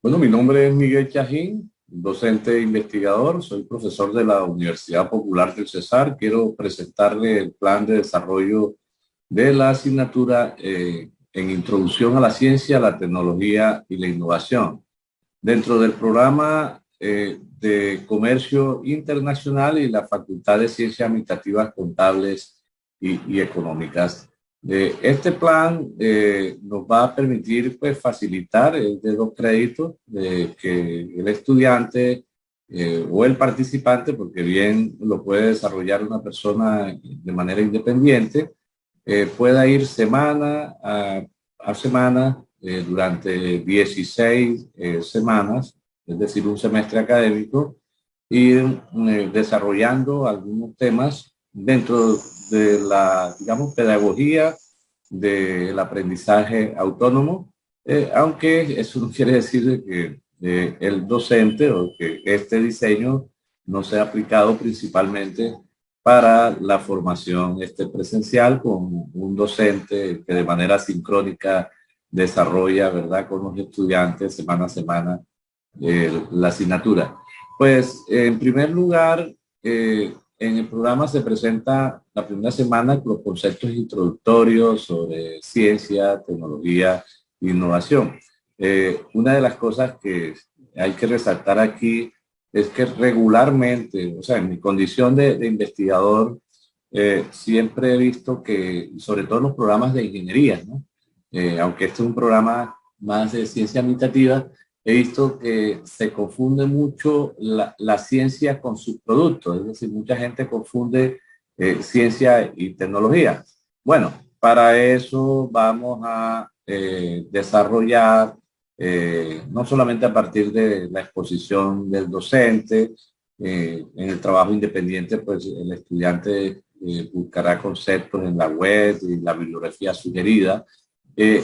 Bueno, mi nombre es Miguel Chajín, docente e investigador. Soy profesor de la Universidad Popular del Cesar. Quiero presentarle el plan de desarrollo de la asignatura en Introducción a la Ciencia, la Tecnología y la Innovación. Dentro del programa de Comercio Internacional y la Facultad de Ciencias Administrativas Contables y Económicas. Este plan nos va a permitir pues, facilitar el de 2 créditos que el estudiante o el participante, porque bien lo puede desarrollar una persona de manera independiente, pueda ir semana a semana durante 16 semanas, es decir, un semestre académico, ir desarrollando algunos temas dentro de la, digamos, pedagogía del aprendizaje autónomo, aunque eso no quiere decir que el docente o que este diseño no sea aplicado principalmente para la formación presencial con un docente que de manera sincrónica desarrolla, ¿verdad?, con los estudiantes semana a semana la asignatura. Pues, en primer lugar, en el programa se presenta la primera semana los conceptos introductorios sobre ciencia, tecnología e innovación. Una de las cosas que hay que resaltar aquí es que regularmente, o sea, en mi condición de investigador, siempre he visto que, sobre todo en los programas de ingeniería, ¿no? Aunque este es un programa más de ciencia administrativa, he visto que se confunde mucho la ciencia con sus productos, es decir, mucha gente confunde ciencia y tecnología. Bueno, para eso vamos a desarrollar, no solamente a partir de la exposición del docente, en el trabajo independiente, pues el estudiante buscará conceptos en la web y la bibliografía sugerida.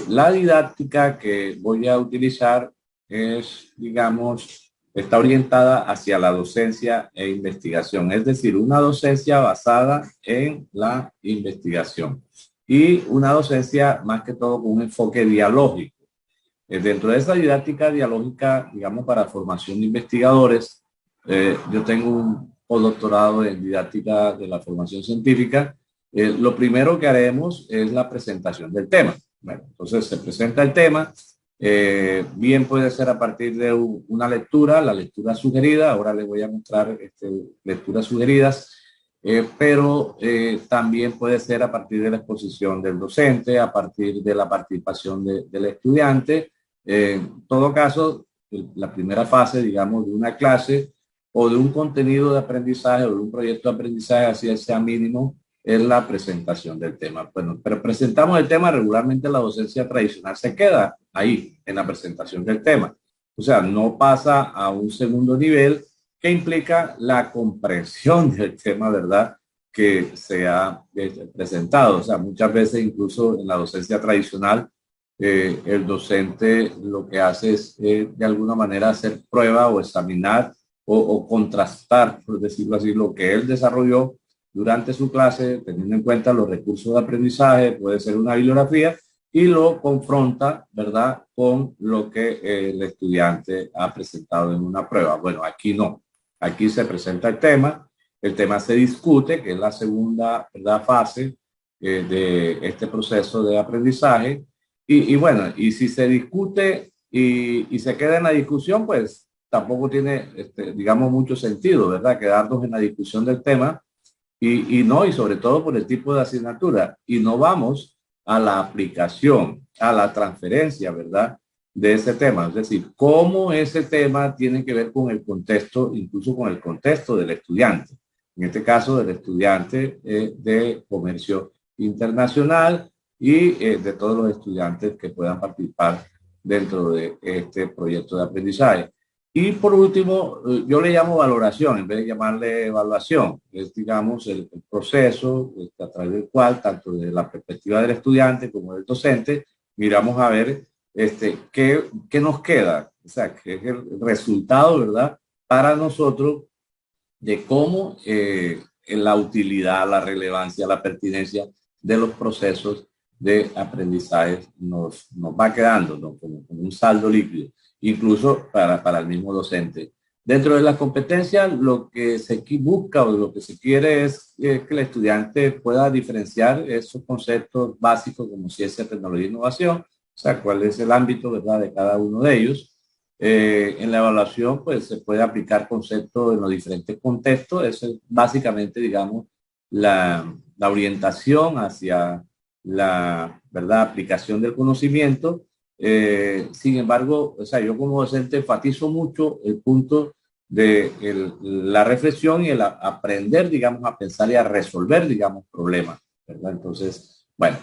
La didáctica que voy a utilizar es, digamos, está orientada hacia la docencia e investigación, es decir, una docencia basada en la investigación y una docencia más que todo con un enfoque dialógico. Dentro de esa didáctica dialógica, digamos, para formación de investigadores, yo tengo un postdoctorado en didáctica de la formación científica. Lo primero que haremos es la presentación del tema. Bueno, entonces se presenta el tema, bien puede ser a partir de una lectura, la lectura sugerida. Ahora les voy a mostrar lecturas sugeridas, pero también puede ser a partir de la exposición del docente, a partir de la participación del estudiante. En todo caso, la primera fase, digamos, de una clase o de un contenido de aprendizaje o de un proyecto de aprendizaje, así sea mínimo, es la presentación del tema. Bueno, pero presentamos el tema, regularmente la docencia tradicional se queda ahí, en la presentación del tema. O sea, no pasa a un segundo nivel que implica la comprensión del tema, ¿verdad?, que se ha presentado. O sea, muchas veces incluso en la docencia tradicional, el docente lo que hace es de alguna manera hacer prueba o examinar o contrastar, por decirlo así, lo que él desarrolló durante su clase, teniendo en cuenta los recursos de aprendizaje, puede ser una bibliografía, y lo confronta, ¿verdad?, con lo que el estudiante ha presentado en una prueba. Bueno, aquí no. Aquí se presenta el tema se discute, que es la segunda, ¿verdad?, fase de este proceso de aprendizaje. Y bueno, y si se discute y se queda en la discusión, pues tampoco tiene, digamos, mucho sentido, ¿verdad?, quedarnos en la discusión del tema y sobre todo por el tipo de asignatura. Y no vamos a la aplicación, a la transferencia, ¿verdad?, de ese tema. Es decir, cómo ese tema tiene que ver con el contexto, incluso con el contexto del estudiante. En este caso, del estudiante de comercio internacional y de todos los estudiantes que puedan participar dentro de este proyecto de aprendizaje. Y por último, yo le llamo valoración en vez de llamarle evaluación. Es, digamos, el proceso a través del cual, tanto desde la perspectiva del estudiante como del docente, miramos a ver qué nos queda, o sea, qué es el resultado, ¿verdad?, para nosotros de cómo la utilidad, la relevancia, la pertinencia de los procesos de aprendizaje nos va quedando, ¿no?, como un saldo líquido. incluso para el mismo docente. Dentro de las competencias, lo que se busca o lo que se quiere es que el estudiante pueda diferenciar esos conceptos básicos como ciencia, tecnología e innovación, o sea, cuál es el ámbito, ¿verdad?, de cada uno de ellos. En la evaluación, pues, se puede aplicar conceptos en los diferentes contextos. Eso es básicamente, digamos, la orientación hacia la, ¿verdad?, aplicación del conocimiento. Sin embargo, o sea, yo como docente enfatizo mucho el punto de la reflexión y el aprender, digamos, a pensar y a resolver, digamos, problemas, ¿verdad? Entonces, bueno,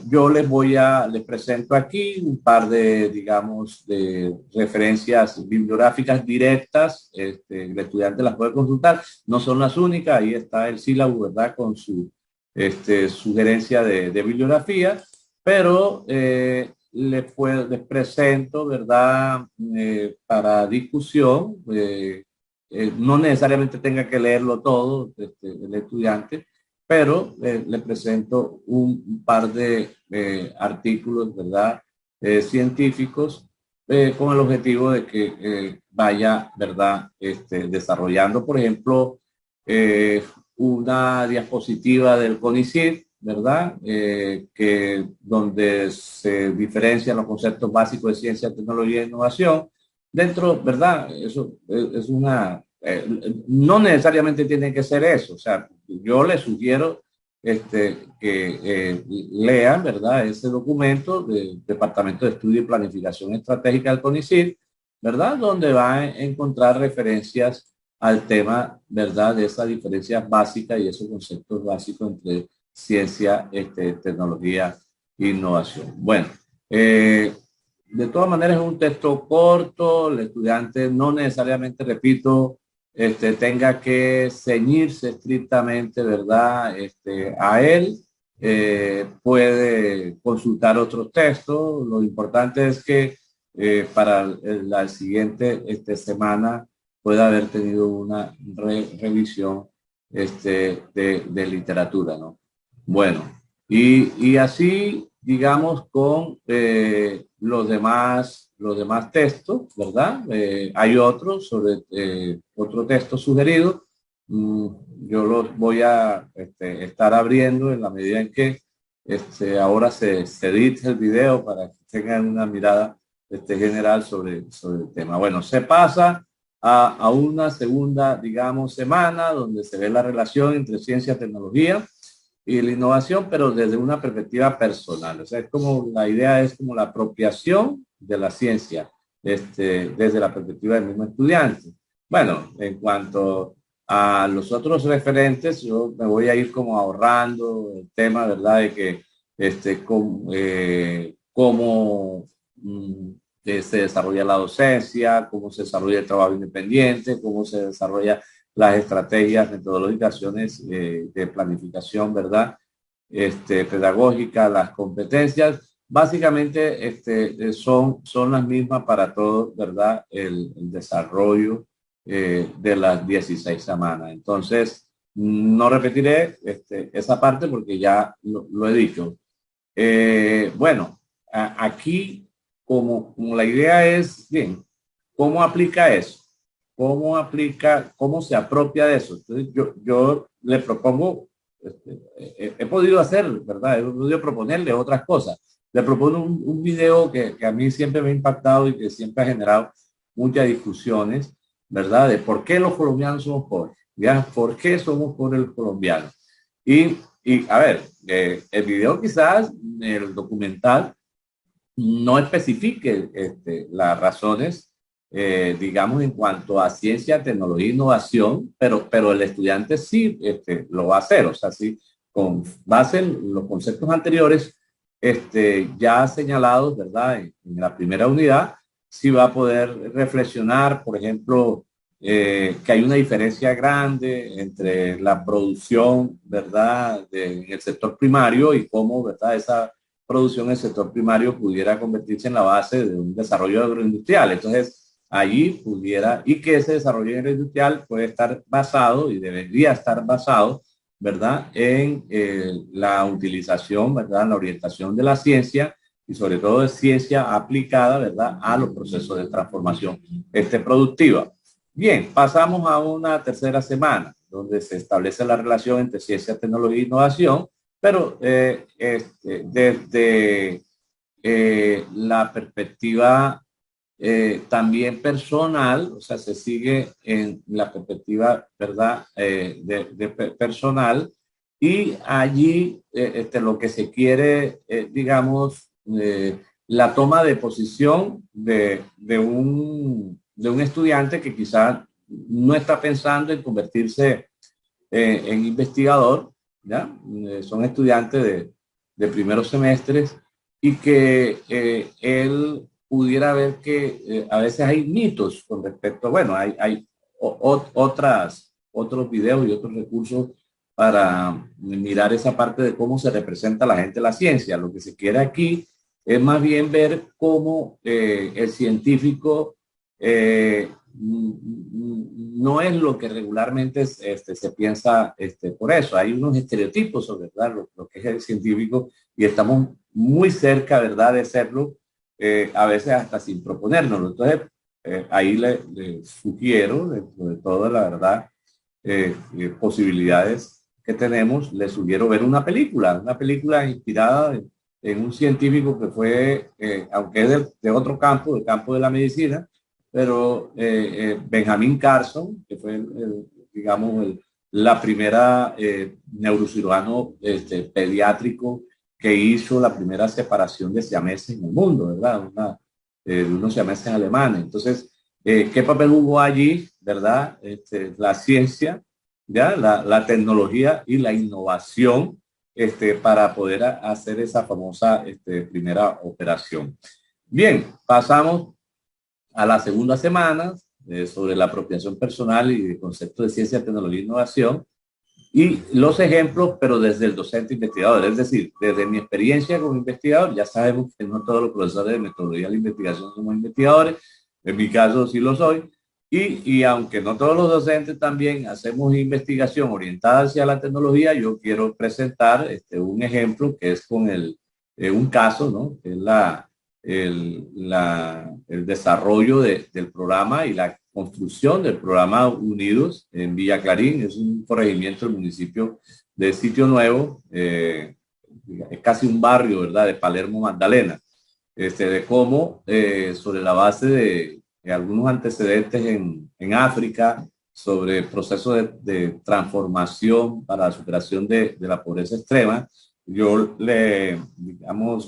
yo les presento aquí un par de, digamos, de referencias bibliográficas directas. El estudiante las puede consultar, no son las únicas, ahí está el sílabo, ¿verdad?, con su sugerencia de bibliografía, pero les presento, ¿verdad?, para discusión. No necesariamente tenga que leerlo todo el estudiante, pero le presento un par de artículos, ¿verdad?, científicos, con el objetivo de que vaya, ¿verdad?, desarrollando, por ejemplo, una diapositiva del CONICYT, ¿verdad?, donde se diferencian los conceptos básicos de ciencia, tecnología e innovación. Dentro, ¿verdad? Eso es una... no necesariamente tiene que ser eso. O sea, yo les sugiero que lean, ¿verdad?, ese documento del Departamento de Estudio y Planificación Estratégica del CONICYT, ¿verdad?, donde va a encontrar referencias al tema, ¿verdad?, de esas diferencias básicas y esos conceptos básicos entre ciencia, tecnología e innovación. Bueno, de todas maneras es un texto corto, el estudiante no necesariamente, repito, tenga que ceñirse estrictamente, ¿verdad?, a él. Puede consultar otros textos. Lo importante es que para la siguiente semana pueda haber tenido una revisión de literatura, ¿no? Bueno, y así, digamos, con los demás textos, ¿verdad? Hay otros sobre otro texto sugerido. Mm, yo los voy a estar abriendo en la medida en que ahora se edite el video para que tengan una mirada general sobre el tema. Bueno, se pasa a una segunda, digamos, semana donde se ve la relación entre ciencia y tecnología y la innovación, pero desde una perspectiva personal. O sea, es como la idea es como la apropiación de la ciencia desde la perspectiva del mismo estudiante. Bueno, en cuanto a los otros referentes, yo me voy a ir como ahorrando el tema, ¿verdad?, de que cómo se desarrolla la docencia, cómo se desarrolla el trabajo independiente, cómo se desarrolla las estrategias, metodológicas de planificación, ¿verdad?, pedagógica, las competencias, básicamente son las mismas para todos, ¿verdad?, el desarrollo de las 16 semanas. Entonces, no repetiré esa parte porque ya lo he dicho. Bueno, aquí como la idea es, bien, ¿cómo aplica eso? ¿Cómo aplica, cómo se apropia de eso? Entonces yo le propongo, he podido hacer, ¿verdad? He podido proponerle otras cosas. Le propongo un video que a mí siempre me ha impactado y que siempre ha generado muchas discusiones, ¿verdad? De por qué los colombianos somos pobres, ¿ya? ¿Por qué somos pobres los colombianos? Y a ver, el video quizás, el documental, no especifique las razones, digamos, en cuanto a ciencia, tecnología e innovación, pero el estudiante sí lo va a hacer. O sea, sí, con base en los conceptos anteriores ya señalados, ¿verdad?, en la primera unidad, sí va a poder reflexionar, por ejemplo, que hay una diferencia grande entre la producción, ¿verdad?, en el sector primario y cómo, ¿verdad?, esa producción en el sector primario pudiera convertirse en la base de un desarrollo agroindustrial. Entonces, allí pudiera, y que ese desarrollo agroindustrial puede estar basado y debería estar basado, ¿verdad?, en la utilización, ¿verdad?, la orientación de la ciencia y sobre todo de ciencia aplicada, ¿verdad?, a los procesos de transformación productiva. Bien, pasamos a una tercera semana, donde se establece la relación entre ciencia, tecnología e innovación, pero desde la perspectiva también personal, o sea, se sigue en la perspectiva, ¿verdad?, personal, y allí lo que se quiere, digamos, la toma de posición de un estudiante que quizás no está pensando en convertirse en investigador, ¿ya? Son estudiantes de primeros semestres y que él pudiera ver que a veces hay mitos con respecto, bueno, hay otros videos y otros recursos para mirar esa parte de cómo se representa la gente en la ciencia. Lo que se quiere aquí es más bien ver cómo el científico no es lo que regularmente se piensa por eso. Hay unos estereotipos sobre, ¿verdad?, lo que es el científico, y estamos muy cerca, ¿verdad?, de serlo, a veces hasta sin proponérnoslo. Entonces, ahí le sugiero, dentro de toda la verdad, posibilidades que tenemos, le sugiero ver una película inspirada en un científico que fue, aunque es de otro campo, del campo de la medicina, pero Benjamin Carson, que fue, digamos, la primera neurocirujano pediátrico que hizo la primera separación de siameses en el mundo, ¿verdad? De unos siameses alemanes. Entonces, ¿qué papel jugó allí, verdad? La ciencia, ¿ya? La tecnología y la innovación para poder hacer esa famosa primera operación. Bien, pasamos a la segunda semana sobre la apropiación personal y el concepto de ciencia, tecnología e innovación, y los ejemplos, pero desde el docente investigador, es decir, desde mi experiencia como investigador. Ya sabemos que no todos los profesores de metodología de la investigación somos investigadores, en mi caso sí lo soy, y aunque no todos los docentes también hacemos investigación orientada hacia la tecnología, yo quiero presentar un ejemplo que es con un caso, ¿no?, que es el desarrollo del programa y la construcción del programa Unidos en Villa Clarín. Es un corregimiento del municipio de Sitio Nuevo, es casi un barrio, ¿verdad?, de Palermo, Magdalena. De cómo, sobre la base de algunos antecedentes en África, sobre el proceso de transformación para la superación de la pobreza extrema, yo le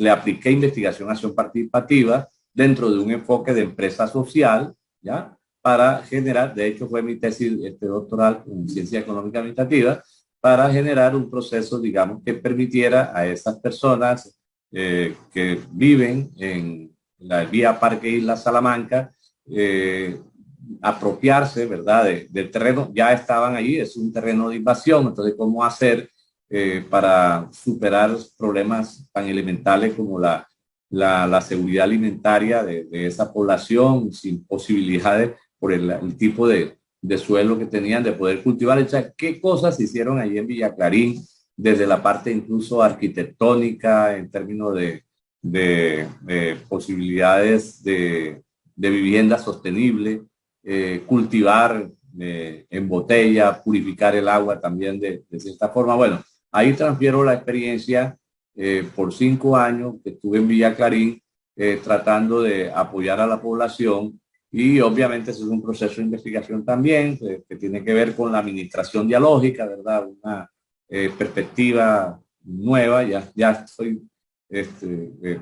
apliqué investigación acción participativa dentro de un enfoque de empresa social, ¿ya?, para generar, de hecho fue mi tesis doctoral en ciencia económica administrativa, para generar un proceso, digamos, que permitiera a esas personas que viven en la vía Parque Isla Salamanca apropiarse, ¿verdad?, del terreno. Ya estaban allí, es un terreno de invasión, entonces cómo hacer para superar problemas tan elementales como la seguridad alimentaria de esa población, sin posibilidades por el tipo de suelo que tenían de poder cultivar. O sea, ¿qué cosas se hicieron allí en Villa Clarín, desde la parte incluso arquitectónica, en términos de posibilidades de vivienda sostenible, cultivar en botella, purificar el agua también de cierta forma? Bueno, ahí transfiero la experiencia por 5 años que estuve en Villa Clarín tratando de apoyar a la población, y obviamente ese es un proceso de investigación también que tiene que ver con la administración dialógica, ¿verdad? Una perspectiva nueva. Ya estoy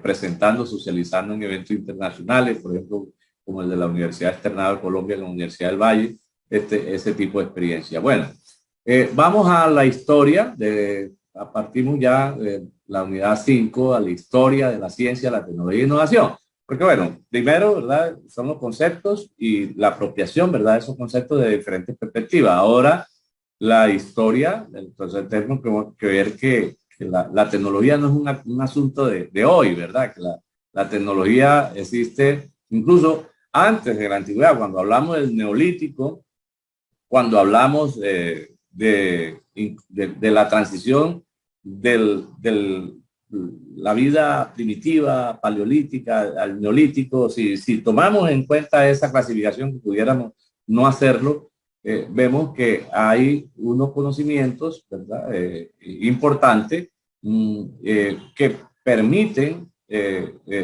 presentando, socializando en eventos internacionales, por ejemplo, como el de la Universidad Externada de Colombia, la Universidad del Valle, ese tipo de experiencia. Bueno, vamos a la historia, partimos ya de la unidad 5, a la historia de la ciencia, la tecnología e innovación. Porque bueno, primero, ¿verdad?, son los conceptos y la apropiación, ¿verdad?, esos conceptos de diferentes perspectivas. Ahora, la historia, entonces tenemos que ver que la tecnología no es un asunto de hoy, ¿verdad? Que la tecnología existe incluso antes de la antigüedad. Cuando hablamos del neolítico, cuando hablamos de la transición del la vida primitiva, paleolítica, al neolítico, si tomamos en cuenta esa clasificación, que pudiéramos no hacerlo, vemos que hay unos conocimientos, ¿verdad? Importantes que permiten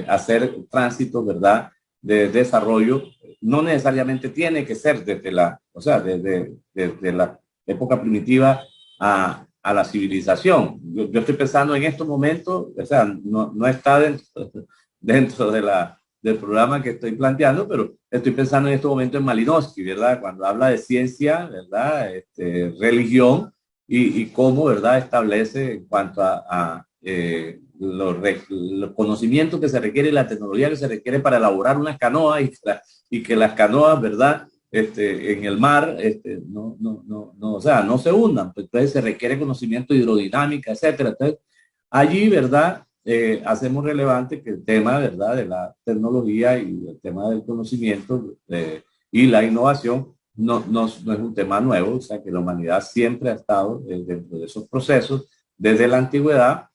hacer tránsito, ¿verdad? De desarrollo. No necesariamente tiene que ser desde la, o sea, desde la época primitiva a la civilización. Yo estoy pensando en estos momentos, o sea, no está dentro del programa que estoy planteando, pero estoy pensando en este momento en Malinowski, ¿verdad? Cuando habla de ciencia, ¿verdad? Religión y cómo, ¿verdad? Establece en cuanto a los conocimientos que se requiere y la tecnología que se requiere para elaborar unas canoas y que las canoas, ¿verdad? En el mar, o sea, no se hundan, pues, entonces se requiere conocimiento de hidrodinámica, etcétera. Entonces, allí, ¿verdad? Hacemos relevante que el tema, ¿verdad? De la tecnología y el tema del conocimiento y la innovación no es un tema nuevo, o sea, que la humanidad siempre ha estado dentro de esos procesos desde la antigüedad.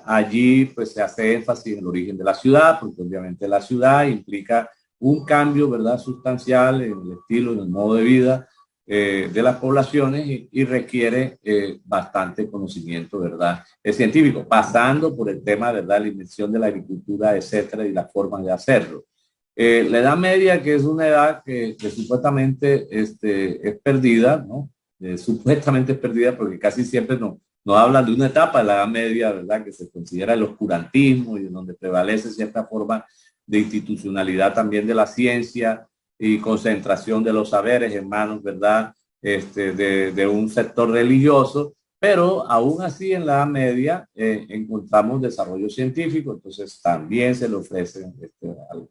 Allí, pues, se hace énfasis en el origen de la ciudad, porque obviamente la ciudad implica un cambio, ¿verdad? Sustancial en el estilo, en el modo de vida de las poblaciones y requiere bastante conocimiento, ¿verdad? Es científico, pasando por el tema, ¿verdad? La invención de la agricultura, etcétera, y las formas de hacerlo. La Edad Media, que es una edad que supuestamente es perdida, ¿no? Supuestamente es perdida porque casi siempre nos hablan de una etapa de la Edad Media, ¿verdad? Que se considera el oscurantismo y en donde prevalece cierta forma de institucionalidad también de la ciencia y concentración de los saberes en manos, ¿verdad? De un sector religioso, pero aún así en la Edad Media encontramos desarrollo científico, entonces también se le ofrece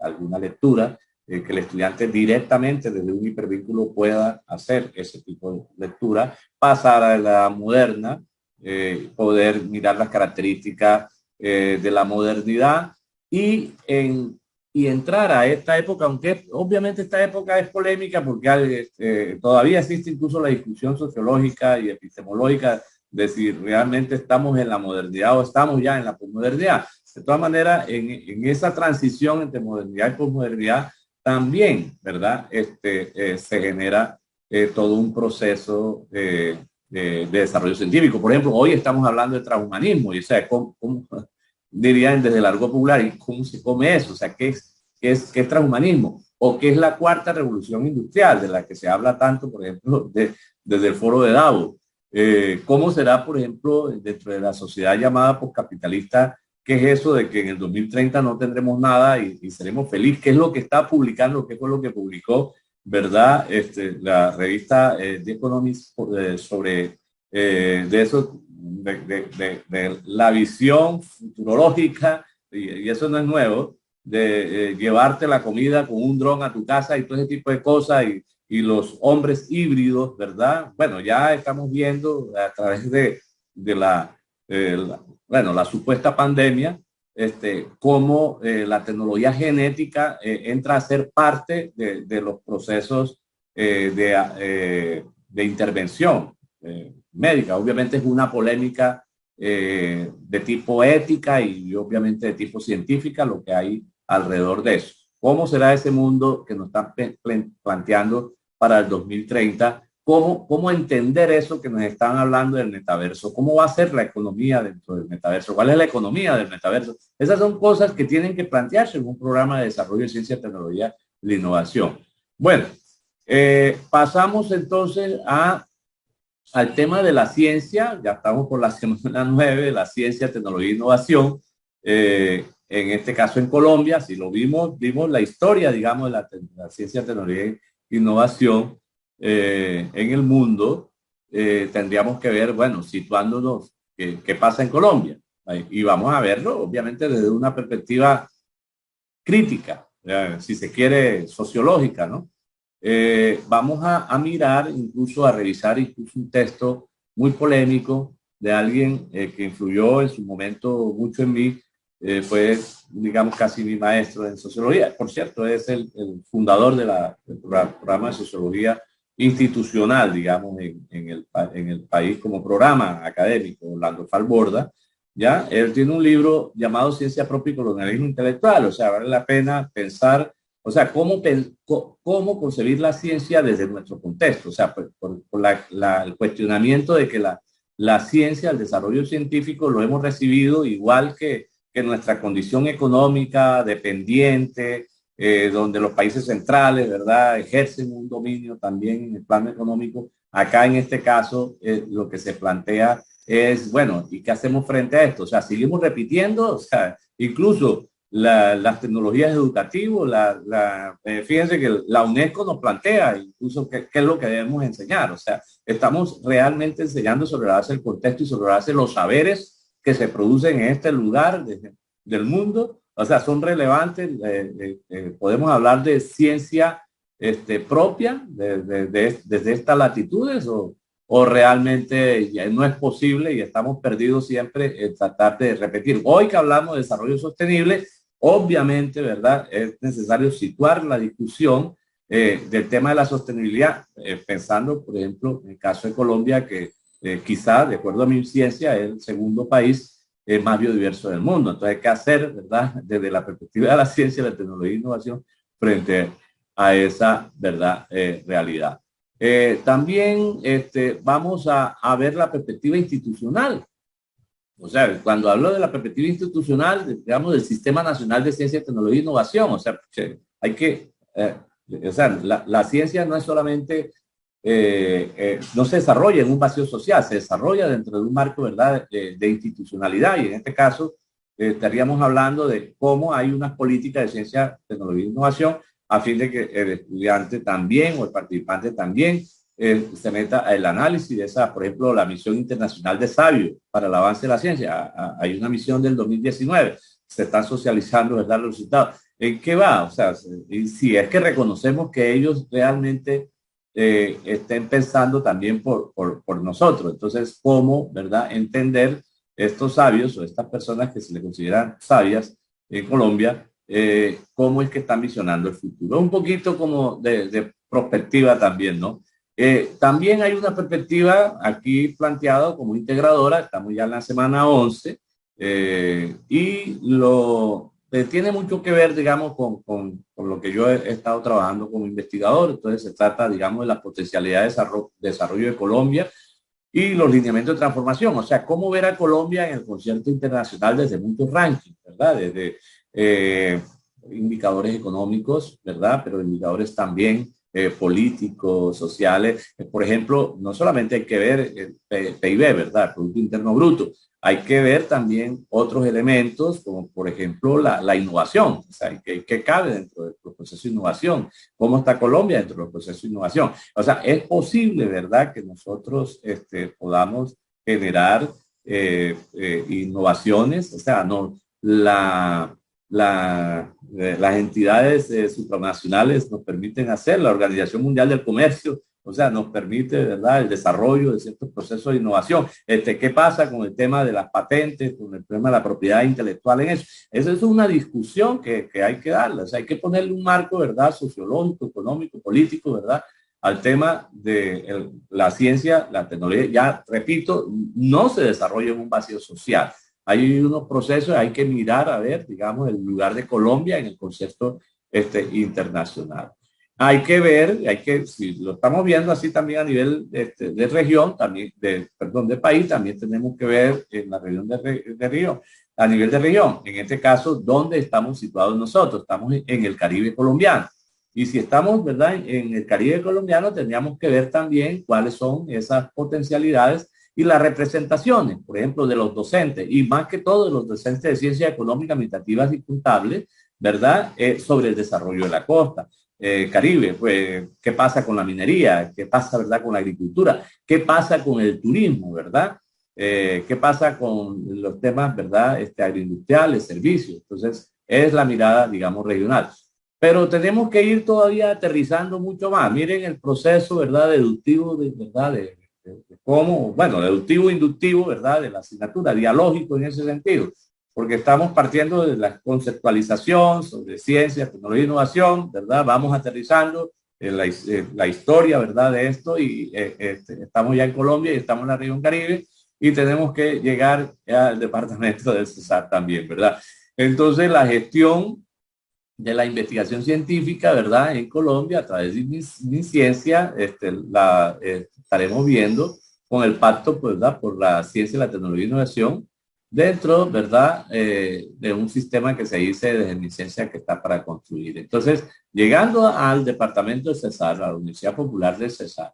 alguna lectura que el estudiante directamente desde un hipervínculo pueda hacer ese tipo de lectura, pasar a la moderna, poder mirar las características de la modernidad y entrar a esta época, aunque obviamente esta época es polémica porque todavía existe incluso la discusión sociológica y epistemológica de si realmente estamos en la modernidad o estamos ya en la posmodernidad. De todas maneras, en esa transición entre modernidad y posmodernidad también, ¿verdad? Se genera todo un proceso de desarrollo científico. Por ejemplo, hoy estamos hablando de transhumanismo y, o sea, ¿cómo dirían desde el argot popular, y cómo se come eso? O sea, ¿qué es transhumanismo? ¿O qué es la cuarta revolución industrial de la que se habla tanto, por ejemplo, desde el foro de Davos? ¿Cómo será, por ejemplo, dentro de la sociedad llamada postcapitalista, qué es eso de que en el 2030 no tendremos nada y seremos felices? ¿Qué es lo que está publicando? ¿Qué fue lo que publicó, verdad? La revista The Economist sobre de eso, de la visión futurológica, y eso no es nuevo, de llevarte la comida con un dron a tu casa y todo ese tipo de cosas, y los hombres híbridos, ¿verdad? Bueno, ya estamos viendo a través de bueno, la supuesta pandemia, cómo la tecnología genética entra a ser parte de los procesos de intervención médica. Obviamente es una polémica de tipo ética y obviamente de tipo científica lo que hay alrededor de eso. ¿Cómo será ese mundo que nos están planteando para el 2030? ¿Cómo entender eso que nos están hablando del metaverso? ¿Cómo va a ser la economía dentro del metaverso? ¿Cuál es la economía del metaverso? Esas son cosas que tienen que plantearse en un programa de desarrollo de ciencia, tecnología y innovación. Bueno, pasamos entonces al tema de la ciencia. Ya estamos por la semana 9 de la ciencia, tecnología e innovación. En este caso en Colombia, si lo vimos la historia, digamos, de la ciencia, tecnología e innovación en el mundo. Tendríamos que ver, bueno, situándonos, qué pasa en Colombia. Y vamos a verlo, obviamente, desde una perspectiva crítica, si se quiere, sociológica, ¿no? Vamos a mirar, incluso a revisar incluso un texto muy polémico de alguien que influyó en su momento mucho en mí, fue, digamos, casi mi maestro en sociología. Por cierto, es el fundador del programa de sociología institucional, digamos, en el país como programa académico, Orlando Falborda. ¿ya? Él tiene un libro llamado Ciencia Propia y Colonialismo Intelectual, o sea, vale la pena pensar, o sea, cómo concebir la ciencia desde nuestro contexto, o sea, el cuestionamiento de que la ciencia, el desarrollo científico lo hemos recibido igual que nuestra condición económica dependiente, donde los países centrales, ¿verdad?, ejercen un dominio también en el plano económico. Acá en este caso, lo que se plantea es, bueno, ¿y qué hacemos frente a esto? O sea, seguimos repitiendo, o sea, incluso las tecnologías educativas, fíjense que la UNESCO nos plantea incluso qué es lo que debemos enseñar, o sea, estamos realmente enseñando sobre la base del contexto y sobre la base de los saberes que se producen en este lugar del mundo, o sea, son relevantes, podemos hablar de ciencia propia desde estas latitudes o realmente ya no es posible y estamos perdidos siempre en tratar de repetir. Hoy que hablamos de desarrollo sostenible, obviamente, ¿verdad? Es necesario situar la discusión del tema de la sostenibilidad, pensando, por ejemplo, en el caso de Colombia, que quizá, de acuerdo a mi ciencia, es el segundo país más biodiverso del mundo. Entonces, ¿qué hacer, verdad? Desde la perspectiva de la ciencia, la tecnología e innovación frente a esa, ¿verdad? Realidad. También vamos a ver la perspectiva institucional. O sea, cuando hablo de la perspectiva institucional, digamos, del Sistema Nacional de Ciencia, Tecnología e Innovación, o sea, hay que, o sea, la ciencia no es solamente, no se desarrolla en un vacío social, se desarrolla dentro de un marco, ¿verdad?, de institucionalidad, y en este caso estaríamos hablando de cómo hay unas políticas de ciencia, tecnología e innovación a fin de que el estudiante también o el participante también se meta al análisis de esa, por ejemplo, la misión internacional de Sabio para el avance de la ciencia. Hay una misión del 2019, se están socializando, ¿verdad?, los resultados. ¿En qué va? O sea, si es que reconocemos que ellos realmente estén pensando también por nosotros. Entonces, ¿cómo, verdad?, entender estos sabios o estas personas que se les consideran sabias en Colombia, cómo es que están visionando el futuro? Un poquito como de perspectiva también, ¿no? También hay una perspectiva aquí planteada como integradora, estamos ya en la semana 11, y tiene mucho que ver, digamos, con lo que yo he estado trabajando como investigador. Entonces se trata, digamos, de la potencialidad de desarrollo de Colombia y los lineamientos de transformación, o sea, cómo ver a Colombia en el concierto internacional desde muchos rankings, ¿verdad? Desde indicadores económicos, ¿verdad? Pero indicadores también políticos, sociales. Por ejemplo, no solamente hay que ver el PIB, ¿verdad? Producto Interno Bruto. Hay que ver también otros elementos, como por ejemplo la innovación, o sea, ¿qué cabe dentro del proceso de innovación? ¿Cómo está Colombia dentro del proceso de innovación? O sea, es posible, ¿verdad?, que nosotros podamos generar innovaciones, o sea, no, las entidades supranacionales nos permiten hacer, la Organización Mundial del Comercio, o sea, nos permite, ¿verdad?, el desarrollo de ciertos procesos de innovación. ¿Qué pasa con el tema de las patentes, con el tema de la propiedad intelectual en eso? Esa es una discusión que hay que darle, o sea, hay que ponerle un marco, ¿verdad?, sociológico, económico, político, ¿verdad?, al tema de la ciencia, la tecnología. Ya repito, no se desarrolla en un vacío social. Hay unos procesos, hay que mirar a ver, digamos, el lugar de Colombia en el concepto internacional. Hay que ver, si lo estamos viendo así también a nivel de región, también, de país, también tenemos que ver en la región de región, a nivel de región. En este caso, ¿dónde estamos situados nosotros? Estamos en el Caribe colombiano. Y si estamos, ¿verdad?, en el Caribe colombiano, tendríamos que ver también cuáles son esas potencialidades y las representaciones, por ejemplo, de los docentes, y más que todo de los docentes de ciencias económicas, administrativas y contables, ¿verdad?, sobre el desarrollo de la costa Caribe. Pues, ¿qué pasa con la minería? ¿Qué pasa, verdad, con la agricultura? ¿Qué pasa con el turismo, verdad? ¿Qué pasa con los temas, verdad, agroindustriales, servicios? Entonces, es la mirada, digamos, regional. Pero tenemos que ir todavía aterrizando mucho más. Miren el proceso, ¿verdad?, deductivo, ¿verdad?, de cómo, bueno, deductivo, inductivo, ¿verdad?, de la asignatura, dialógico en ese sentido, porque estamos partiendo de la conceptualización sobre ciencia, tecnología e innovación, ¿verdad? Vamos aterrizando en la historia, ¿verdad?, de esto, y estamos ya en Colombia y estamos en la región Caribe, y tenemos que llegar al departamento del Cesar también, ¿verdad? Entonces, la gestión de la investigación científica, ¿verdad? En Colombia, a través de mi ciencia, estaremos viendo con el pacto, pues, ¿verdad? Por la ciencia, la tecnología e innovación, dentro, ¿verdad? De un sistema que se dice de mi ciencia que está para construir. Entonces, llegando al departamento de Cesar, a la Universidad Popular de Cesar,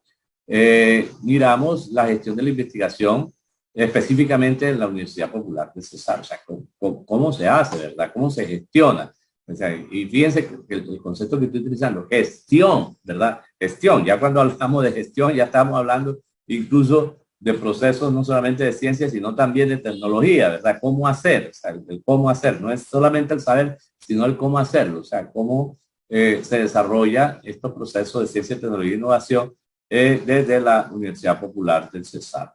miramos la gestión de la investigación específicamente en la Universidad Popular de Cesar, o sea, cómo se hace, ¿verdad? ¿Cómo se gestiona? O sea, y fíjense que el concepto que estoy utilizando, gestión, ¿verdad? Gestión, ya cuando hablamos de gestión, ya estamos hablando incluso de procesos no solamente de ciencia, sino también de tecnología, ¿verdad? ¿Cómo hacer? O sea, el cómo hacer, no es solamente el saber, sino el cómo hacerlo, o sea, cómo se desarrolla estos procesos de ciencia, tecnología e innovación desde la Universidad Popular del Cesar.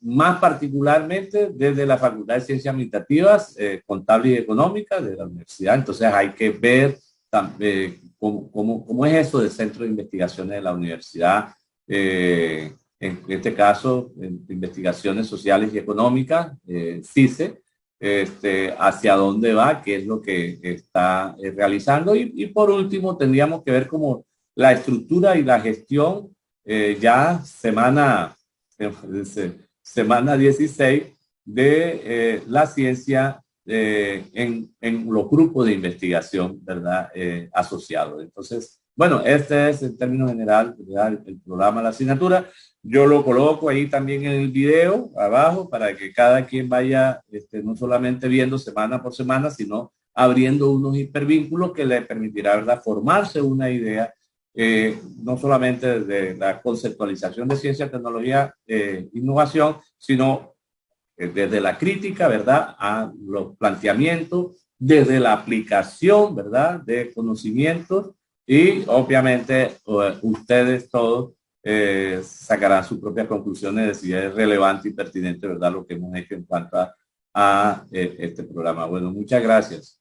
Más particularmente desde la Facultad de Ciencias Administrativas, Contables y Económicas de la universidad. Entonces hay que ver cómo es eso del Centro de Investigaciones de la universidad, en este caso, en Investigaciones Sociales y Económicas, CICE, hacia dónde va, qué es lo que está realizando. Y por último, tendríamos que ver como la estructura y la gestión ya semana 16 de la ciencia en los grupos de investigación, ¿verdad? Asociados. Entonces, bueno, este es en términos general, ¿verdad? El programa, la asignatura. Yo lo coloco ahí también en el video abajo para que cada quien vaya no solamente viendo semana por semana, sino abriendo unos hipervínculos que le permitirá, ¿verdad?, formarse una idea, no solamente desde la conceptualización de ciencia, tecnología, innovación, sino desde la crítica, ¿verdad?, a los planteamientos, desde la aplicación, ¿verdad?, de conocimientos, y obviamente ustedes todos sacarán sus propias conclusiones de si es relevante y pertinente, ¿verdad?, lo que hemos hecho en cuanto a este programa. Bueno, muchas gracias.